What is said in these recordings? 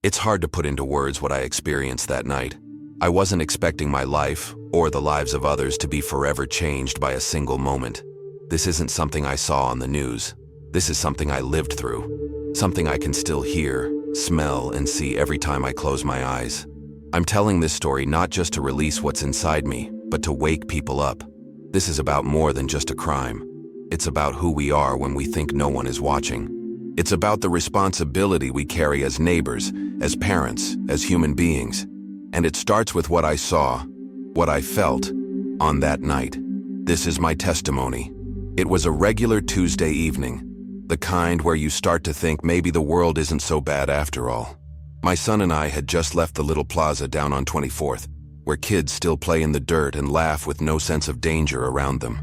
It's hard to put into words what I experienced that night. I wasn't expecting my life, or the lives of others, to be forever changed by a single moment. This isn't something I saw on the news. This is something I lived through. Something I can still hear, smell, and see every time I close my eyes. I'm telling this story not just to release what's inside me, but to wake people up. This is about more than just a crime. It's about who we are when we think no one is watching. It's about the responsibility we carry as neighbors, as parents, as human beings. And it starts with what I saw, what I felt, on that night. This is my testimony. It was a regular Tuesday evening, the kind where you start to think maybe the world isn't so bad after all. My son and I had just left the little plaza down on 24th, where kids still play in the dirt and laugh with no sense of danger around them.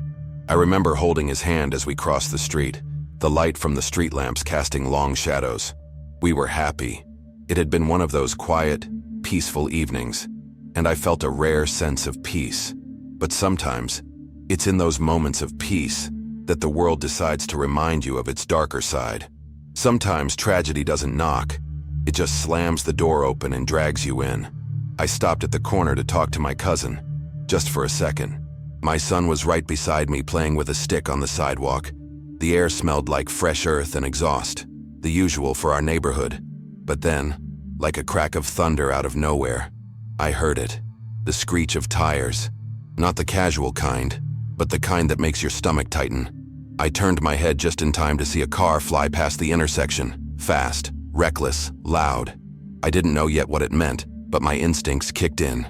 I remember holding his hand as we crossed the street, the light from the street lamps casting long shadows. We were happy. It had been one of those quiet, peaceful evenings, and I felt a rare sense of peace. But sometimes, it's in those moments of peace that the world decides to remind you of its darker side. Sometimes tragedy doesn't knock. It just slams the door open and drags you in. I stopped at the corner to talk to my cousin, just for a second. My son was right beside me playing with a stick on the sidewalk. The air smelled like fresh earth and exhaust, the usual for our neighborhood. But then, like a crack of thunder out of nowhere, I heard it. The screech of tires. Not the casual kind, but the kind that makes your stomach tighten. I turned my head just in time to see a car fly past the intersection, fast, reckless, loud. I didn't know yet what it meant, but my instincts kicked in.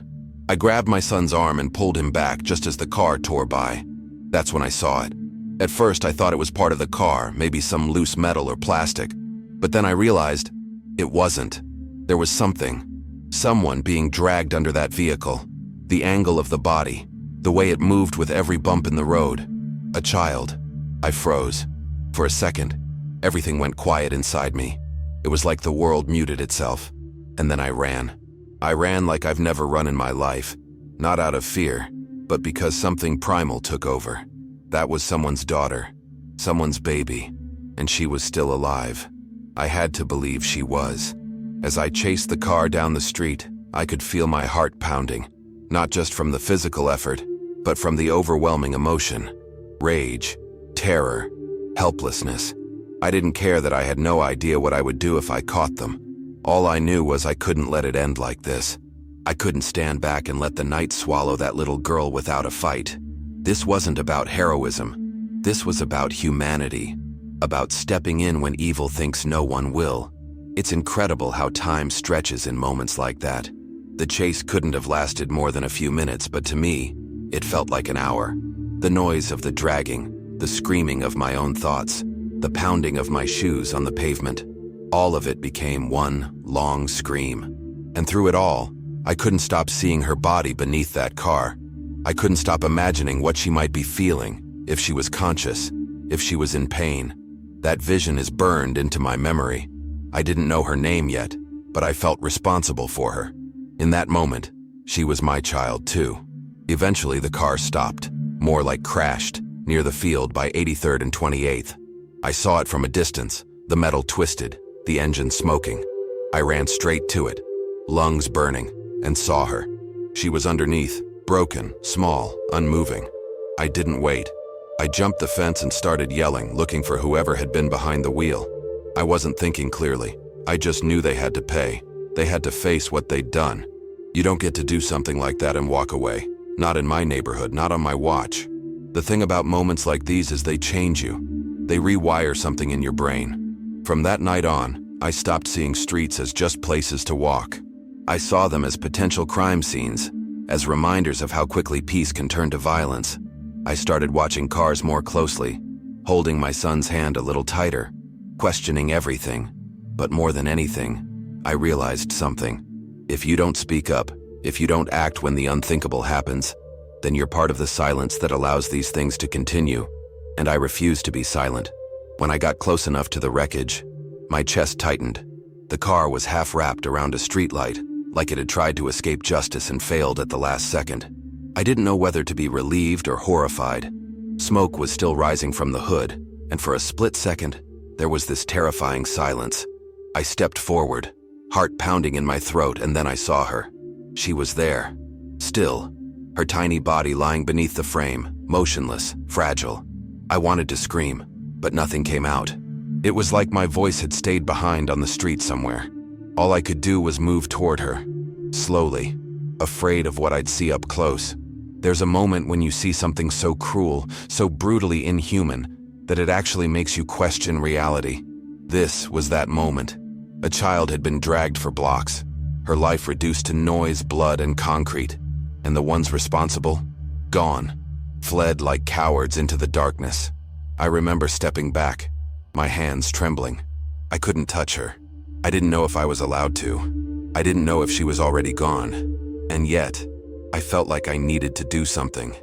I grabbed my son's arm and pulled him back just as the car tore by. That's when I saw it. At first, I thought it was part of the car, maybe some loose metal or plastic. But then I realized it wasn't. There was someone being dragged under that vehicle. The angle of the body, the way it moved with every bump in the road. A child. I froze. For a second, everything went quiet inside me. It was like the world muted itself. And then I ran. I ran like I've never run in my life. Not out of fear, but because something primal took over. That was someone's daughter, someone's baby, and she was still alive. I had to believe she was. As I chased the car down the street, I could feel my heart pounding, not just from the physical effort, but from the overwhelming emotion. Rage, terror, helplessness. I didn't care that I had no idea what I would do if I caught them. All I knew was I couldn't let it end like this. I couldn't stand back and let the night swallow that little girl without a fight. This wasn't about heroism. This was about humanity, about stepping in when evil thinks no one will. It's incredible how time stretches in moments like that. The chase couldn't have lasted more than a few minutes, but to me, it felt like an hour. The noise of the dragging, the screaming of my own thoughts, the pounding of my shoes on the pavement, all of it became one long scream. And through it all, I couldn't stop seeing her body beneath that car. I couldn't stop imagining what she might be feeling, if she was conscious, if she was in pain. That vision is burned into my memory. I didn't know her name yet, but I felt responsible for her. In that moment, she was my child too. Eventually the car stopped, more like crashed, near the field by 83rd and 28th. I saw it from a distance, the metal twisted, the engine smoking. I ran straight to it, lungs burning, and saw her. She was underneath, broken, small, unmoving. I didn't wait. I jumped the fence and started yelling, looking for whoever had been behind the wheel. I wasn't thinking clearly. I just knew they had to pay. They had to face what they'd done. You don't get to do something like that and walk away. Not in my neighborhood, not on my watch. The thing about moments like these is they change you. They rewire something in your brain. From that night on, I stopped seeing streets as just places to walk. I saw them as potential crime scenes, as reminders of how quickly peace can turn to violence. I started watching cars more closely, holding my son's hand a little tighter, questioning everything. But more than anything, I realized something. If you don't speak up, if you don't act when the unthinkable happens, then you're part of the silence that allows these things to continue. And I refused to be silent. When I got close enough to the wreckage, my chest tightened. The car was half wrapped around a streetlight, like it had tried to escape justice and failed at the last second. I didn't know whether to be relieved or horrified. Smoke was still rising from the hood, and for a split second, there was this terrifying silence. I stepped forward, heart pounding in my throat, and then I saw her. She was there, still, her tiny body lying beneath the frame, motionless, fragile. I wanted to scream, but nothing came out. It was like my voice had stayed behind on the street somewhere. All I could do was move toward her, slowly, afraid of what I'd see up close. There's a moment when you see something so cruel, so brutally inhuman, that it actually makes you question reality. This was that moment. A child had been dragged for blocks, her life reduced to noise, blood, and concrete, and the ones responsible, gone, fled like cowards into the darkness. I remember stepping back, my hands trembling. I couldn't touch her. I didn't know if I was allowed to. I didn't know if she was already gone. And yet, I felt like I needed to do something.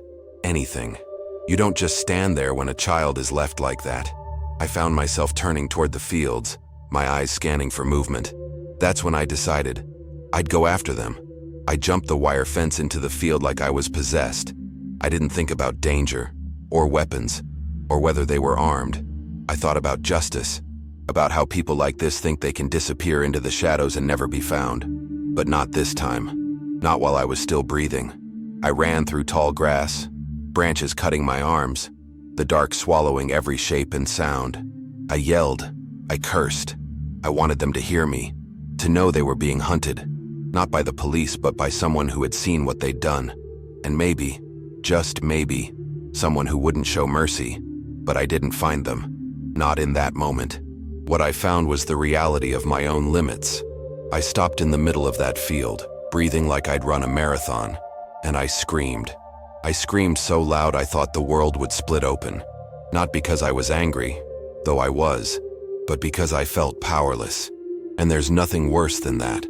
Anything. You don't just stand there when a child is left like that. I found myself turning toward the fields, my eyes scanning for movement. That's when I decided I'd go after them. I jumped the wire fence into the field like I was possessed. I didn't think about danger, or weapons, or whether they were armed. I thought about justice, about how people like this think they can disappear into the shadows and never be found. But not this time. Not while I was still breathing. I ran through tall grass, branches cutting my arms, the dark swallowing every shape and sound. I yelled, I cursed. I wanted them to hear me, to know they were being hunted, not by the police but by someone who had seen what they'd done. And maybe, just maybe, someone who wouldn't show mercy. But I didn't find them. Not in that moment. What I found was the reality of my own limits. I stopped in the middle of that field, breathing like I'd run a marathon, and I screamed. I screamed so loud I thought the world would split open. Not because I was angry, though I was, but because I felt powerless. And there's nothing worse than that.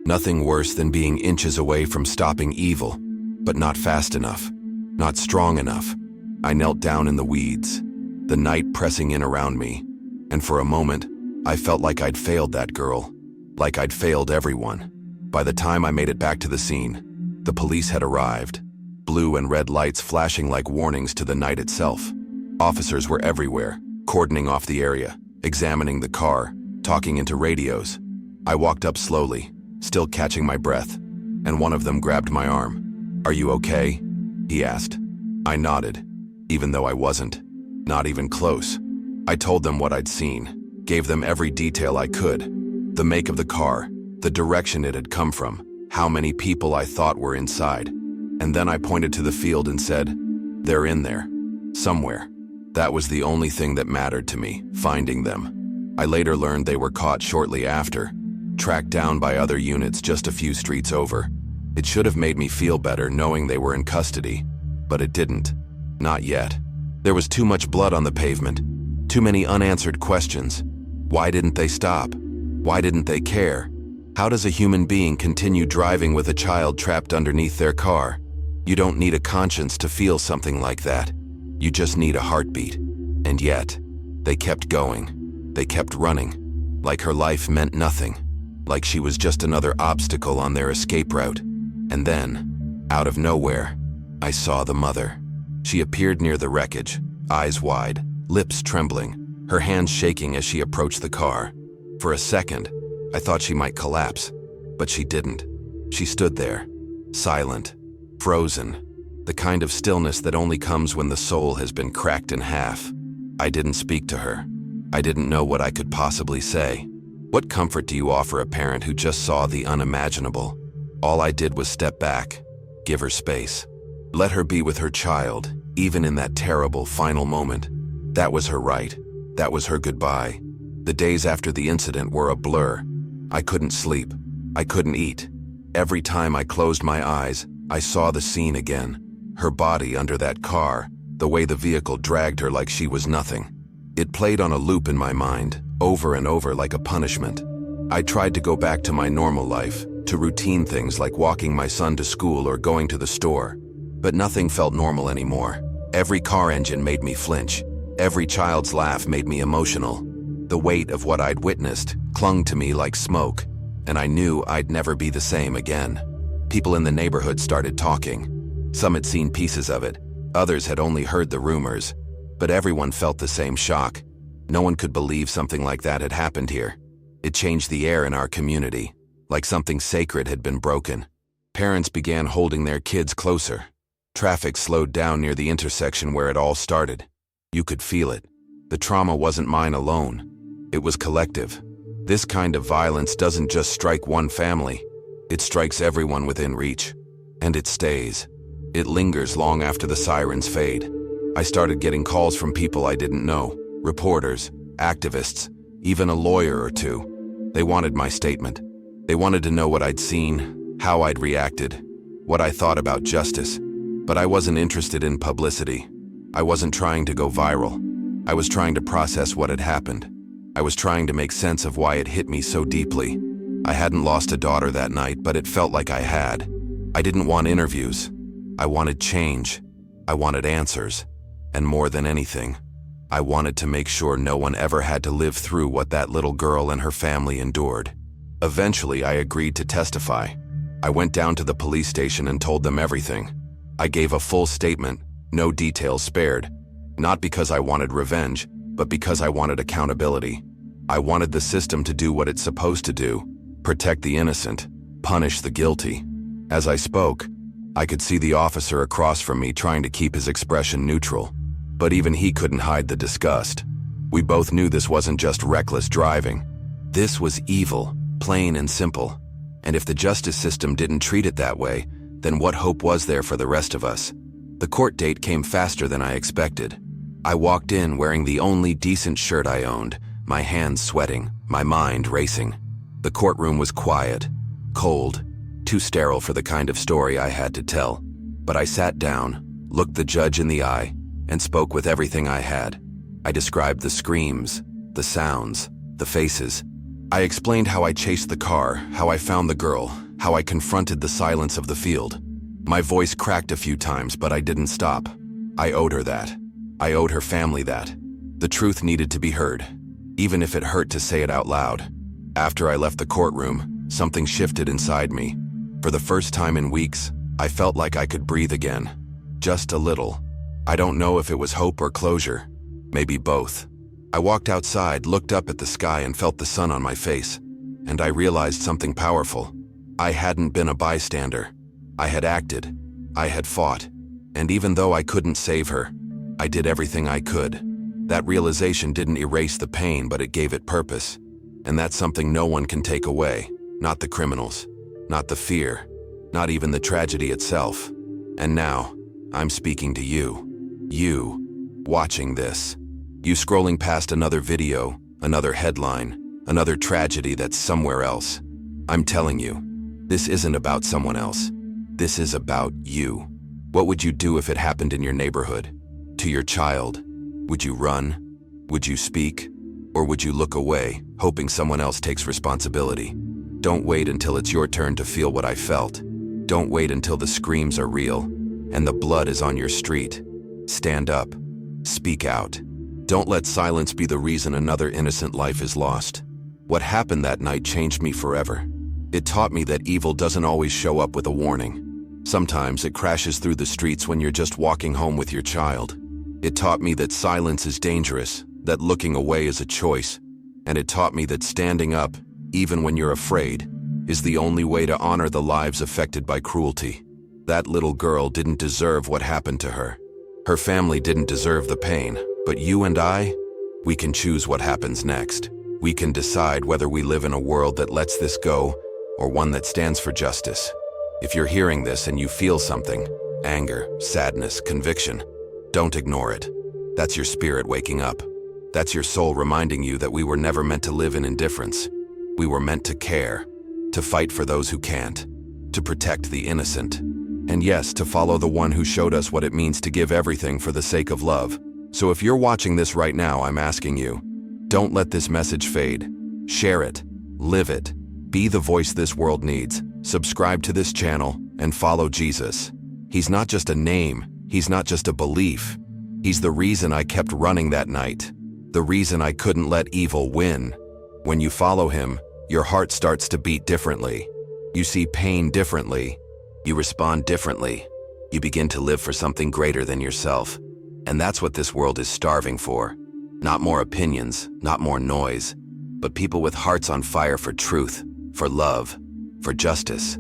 Nothing worse than being inches away from stopping evil, but not fast enough, not strong enough. I knelt down in the weeds, the night pressing in around me, and for a moment, I felt like I'd failed that girl, like I'd failed everyone. By the time I made it back to the scene, the police had arrived, blue and red lights flashing like warnings to the night itself. Officers were everywhere, cordoning off the area, examining the car, talking into radios. I walked up slowly, still catching my breath, and one of them grabbed my arm. "Are you okay?" he asked. I nodded, even though I wasn't, not even close. I told them what I'd seen, gave them every detail I could, the make of the car, the direction it had come from, how many people I thought were inside. And then I pointed to the field and said, "They're in there, somewhere." That was the only thing that mattered to me, finding them. I later learned they were caught shortly after, tracked down by other units just a few streets over. It should have made me feel better knowing they were in custody, but it didn't. Not yet. There was too much blood on the pavement, too many unanswered questions. Why didn't they stop? Why didn't they care? How does a human being continue driving with a child trapped underneath their car? You don't need a conscience to feel something like that. You just need a heartbeat. And yet, they kept going. They kept running, like her life meant nothing, like she was just another obstacle on their escape route. And then, out of nowhere, I saw the mother. She appeared near the wreckage, eyes wide, lips trembling, her hands shaking as she approached the car. For a second, I thought she might collapse, but she didn't. She stood there, silent, frozen, the kind of stillness that only comes when the soul has been cracked in half. I didn't speak to her. I didn't know what I could possibly say. What comfort do you offer a parent who just saw the unimaginable? All I did was step back, give her space. Let her be with her child, even in that terrible final moment. That was her right. That was her goodbye. The days after the incident were a blur. I couldn't sleep. I couldn't eat. Every time I closed my eyes, I saw the scene again. Her body under that car, the way the vehicle dragged her like she was nothing. It played on a loop in my mind, over and over like a punishment. I tried to go back to my normal life, to routine things like walking my son to school or going to the store. But nothing felt normal anymore. Every car engine made me flinch. Every child's laugh made me emotional. The weight of what I'd witnessed clung to me like smoke, and I knew I'd never be the same again. People in the neighborhood started talking. Some had seen pieces of it, others had only heard the rumors, but everyone felt the same shock. No one could believe something like that had happened here. It changed the air in our community. like something sacred had been broken. Parents began holding their kids closer. Traffic slowed down near the intersection where it all started. You could feel it. The trauma wasn't mine alone. It was collective. This kind of violence doesn't just strike one family. It strikes everyone within reach. And it stays. It lingers long after the sirens fade. I started getting calls from people I didn't know, reporters, activists, even a lawyer or two. They wanted my statement. They wanted to know what I'd seen, how I'd reacted, what I thought about justice. But I wasn't interested in publicity. I wasn't trying to go viral. I was trying to process what had happened. I was trying to make sense of why it hit me so deeply. I hadn't lost a daughter that night, but it felt like I had. I didn't want interviews. I wanted change. I wanted answers. And more than anything, I wanted to make sure no one ever had to live through what that little girl and her family endured. Eventually, I agreed to testify. I went down to the police station and told them everything. I gave a full statement, no details spared. Not because I wanted revenge, but because I wanted accountability. I wanted the system to do what it's supposed to do, protect the innocent, punish the guilty. As I spoke, I could see the officer across from me trying to keep his expression neutral, but even he couldn't hide the disgust. We both knew this wasn't just reckless driving. This was evil, plain and simple. And if the justice system didn't treat it that way, then what hope was there for the rest of us? The court date came faster than I expected. I walked in wearing the only decent shirt I owned, my hands sweating, my mind racing. The courtroom was quiet, cold, too sterile for the kind of story I had to tell. But I sat down, looked the judge in the eye, and spoke with everything I had. I described the screams, the sounds, the faces. I explained how I chased the car, how I found the girl, how I confronted the silence of the field. My voice cracked a few times, but I didn't stop. I owed her that. I owed her family that. The truth needed to be heard, even if it hurt to say it out loud. After I left the courtroom, something shifted inside me. For the first time in weeks, I felt like I could breathe again. Just a little. I don't know if it was hope or closure. Maybe both. I walked outside, looked up at the sky, and felt the sun on my face. And I realized something powerful. I hadn't been a bystander. I had acted. I had fought. And even though I couldn't save her, I did everything I could. That realization didn't erase the pain, but it gave it purpose. And that's something no one can take away. Not the criminals. Not the fear. Not even the tragedy itself. And now, I'm speaking to you. You, watching this. You scrolling past another video, another headline, another tragedy that's somewhere else. I'm telling you, this isn't about someone else. This is about you. What would you do if it happened in your neighborhood? To your child? Would you run? Would you speak? Or would you look away, hoping someone else takes responsibility? Don't wait until it's your turn to feel what I felt. Don't wait until the screams are real and the blood is on your street. Stand up. Speak out. Don't let silence be the reason another innocent life is lost. What happened that night changed me forever. It taught me that evil doesn't always show up with a warning. Sometimes it crashes through the streets when you're just walking home with your child. It taught me that silence is dangerous, that looking away is a choice. And it taught me that standing up, even when you're afraid, is the only way to honor the lives affected by cruelty. That little girl didn't deserve what happened to her. Her family didn't deserve the pain, but you and I, we can choose what happens next. We can decide whether we live in a world that lets this go or one that stands for justice. If you're hearing this and you feel something, anger, sadness, conviction, don't ignore it. That's your spirit waking up. That's your soul reminding you that we were never meant to live in indifference. We were meant to care, to fight for those who can't, to protect the innocent. And yes, to follow the one who showed us what it means to give everything for the sake of love. So if you're watching this right now, I'm asking you, don't let this message fade. Share it, live it, be the voice this world needs. Subscribe to this channel and follow Jesus. He's not just a name, he's not just a belief. He's the reason I kept running that night, the reason I couldn't let evil win. When you follow him, your heart starts to beat differently. You see pain differently. You respond differently. You begin to live for something greater than yourself. And that's what this world is starving for. Not more opinions, not more noise, but people with hearts on fire for truth, for love, for justice.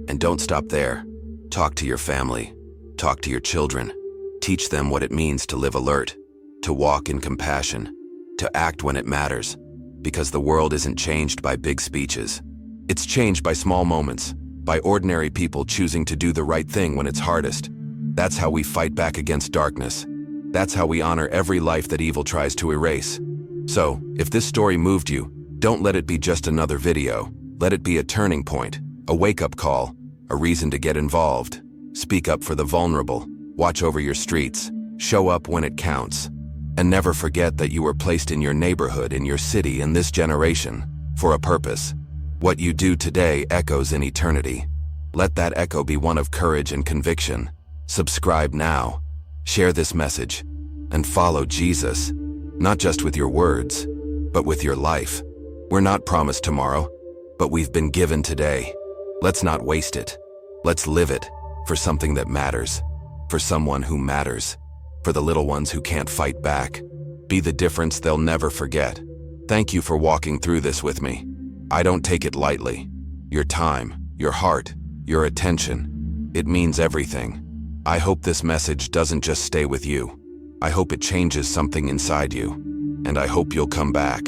And don't stop there. Talk to your family. Talk to your children. Teach them what it means to live alert, to walk in compassion, to act when it matters. Because the world isn't changed by big speeches. It's changed by small moments, by ordinary people choosing to do the right thing when it's hardest. That's how we fight back against darkness. That's how we honor every life that evil tries to erase. So, if this story moved you, don't let it be just another video. Let it be a turning point, a wake-up call, a reason to get involved. Speak up for the vulnerable. Watch over your streets. Show up when it counts. And never forget that you were placed in your neighborhood, in your city, in this generation, for a purpose. What you do today echoes in eternity. Let that echo be one of courage and conviction. Subscribe now. Share this message. And follow Jesus. Not just with your words, but with your life. We're not promised tomorrow, but we've been given today. Let's not waste it. Let's live it for something that matters. For someone who matters. For the little ones who can't fight back. Be the difference they'll never forget. Thank you for walking through this with me. I don't take it lightly. Your time, your heart, your attention. It means everything. I hope this message doesn't just stay with you. I hope it changes something inside you. And I hope you'll come back.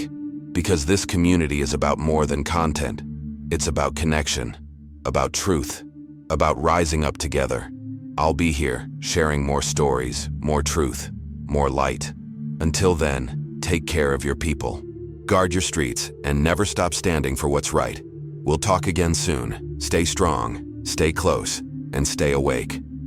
Because this community is about more than content. It's about connection, about truth, about rising up together. I'll be here, sharing more stories, more truth, more light. Until then, take care of your people. Guard your streets, and never stop standing for what's right. We'll talk again soon. Stay strong, stay close, and stay awake.